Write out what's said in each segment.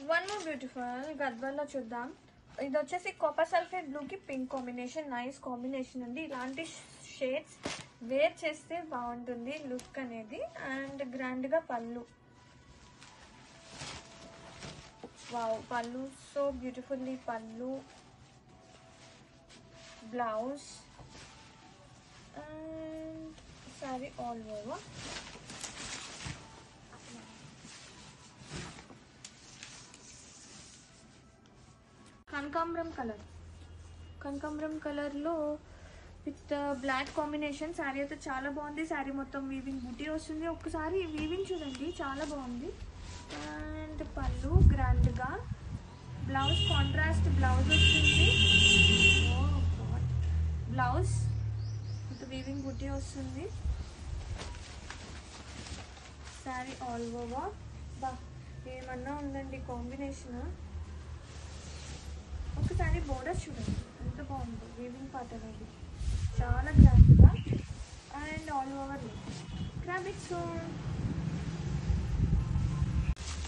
One more beautiful గద్వాల్లో చూద్దాం. ఇది వచ్చేసి కాపర్ సల్ఫేట్ బ్లూ కి పింక్ కాంబినేషన్. నైస్ కాంబినేషన్ అండి. ఇలాంటి షేడ్స్ వేర్ చేస్తే బాగుంటుంది లుక్ అనేది. అండ్ గ్రాండ్ గా పళ్ళు, వావ్ పళ్ళు సో బ్యూటిఫుల్లీ పళ్ళు, blouse and sorry all over. కనకాంబరం కలర్లో విత్ బ్లాక్ కాంబినేషన్. శారీ అయితే చాలా బాగుంది. శారీ మొత్తం వీవింగ్ బుటీ వస్తుంది. ఒక్కసారి వీవింగ్ చూడండి, చాలా బాగుంది. అండ్ పళ్ళు గ్రాండ్గా, బ్లౌజ్ కాంట్రాస్ట్ బ్లౌజ్ వస్తుంది. బ్లౌజ్ విత్ వీవింగ్ బుటీ వస్తుంది. Saree all over. బా ఏమన్నా ఉందండి కాంబినేషన్. ఒకసారి బోర్డర్ చూడండి ఎంత బాగుంది. వీవింగ్ పార్ట్ అనేది చాలా గ్రాండ్గా and all over grab it soon.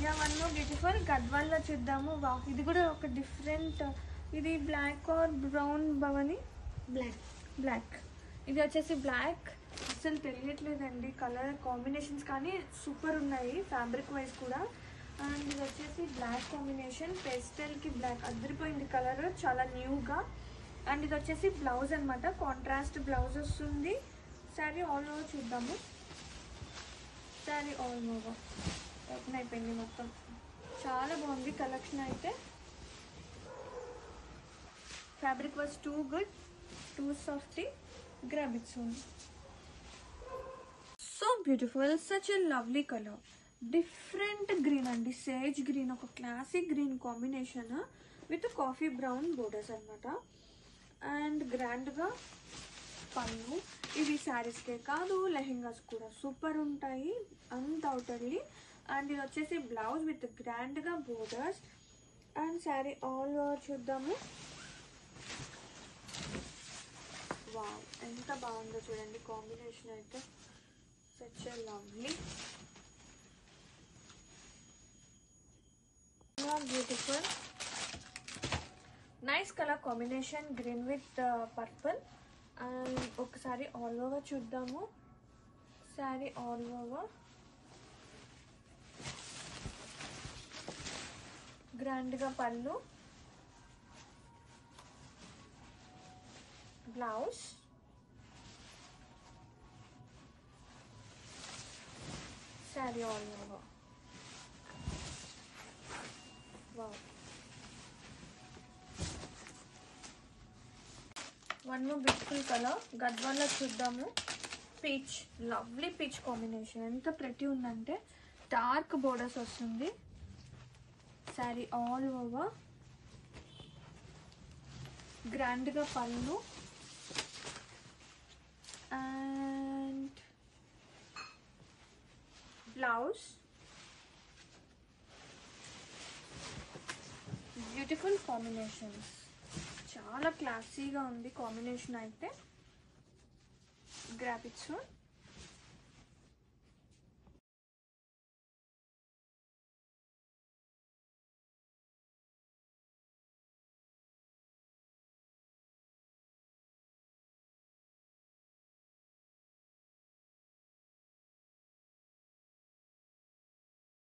Yeah one more beautiful గద్వాల్లో చూద్దాము. వా ఇది కూడా ఒక డిఫరెంట్. ఇది బ్లాక్ ఆర్ బ్రౌన్ భవని, బ్లాక్. ఇది వచ్చేసి బ్లాక్. అసలు తెలియట్లేదండి కలర్ కాంబినేషన్స్, కానీ సూపర్ ఉన్నాయి ఫ్యాబ్రిక్ వైజ్ కూడా. అండ్ ఇది వచ్చేసి బ్లాక్ కాంబినేషన్, పేస్టల్కి బ్లాక్ అదిరిపోయింది కలర్, చాలా న్యూగా. అండ్ ఇది వచ్చేసి బ్లౌజ్ అనమాట, కాంట్రాస్ట్ బ్లౌజ్ వస్తుంది. శారీ ఆల్ ఓవర్ చూద్దాము. శారీ ఆల్ ఓవర్ ఓపెన్ అయిపోయింది మొత్తం. చాలా బాగుంది కలెక్షన్ అయితే. Fabric was too good, two softy. Grab it soon. So beautiful, such a lovely colour. Different green అండి, సేజ్ గ్రీన్, ఒక classic green combination with coffee brown borders అనమాట. And గ్రాండ్గా పళ్ళు. ఇవి శారీస్కే కాదు లెహెంగాస్ కూడా సూపర్ ఉంటాయి అన్డౌటెడ్లీ. అండ్ ఇది వచ్చేసి బ్లౌజ్ విత్ గ్రాండ్గా borders. And saree all over చూద్దాము. వావ్ ఎంత బాగుందో చూడండి కాంబినేషన్ అయితే. Such a lovely, beautiful, nice colour combination, green with purple. And ఒకసారి ఆల్ ఓవర్ చూద్దాము. శారీ ఆల్ ఓవర్ గ్రాండ్గా పళ్ళు, blouse, saree all over. Wow one more beautiful colour గద్వాల్లో చూద్దాము. Peach, lovely peach combination. ఎంత ప్రెటీ ఉందంటే డార్క్ బోర్డర్స్ వస్తుంది. శారీ ఆల్ ఓవర్ గ్రాండ్గా పళ్ళు అండ్ బ్లౌజ్. బ్యూటిఫుల్ కాంబినేషన్స్, చాలా క్లాసీగా ఉంది కాంబినేషన్ అయితే. Grab it soon.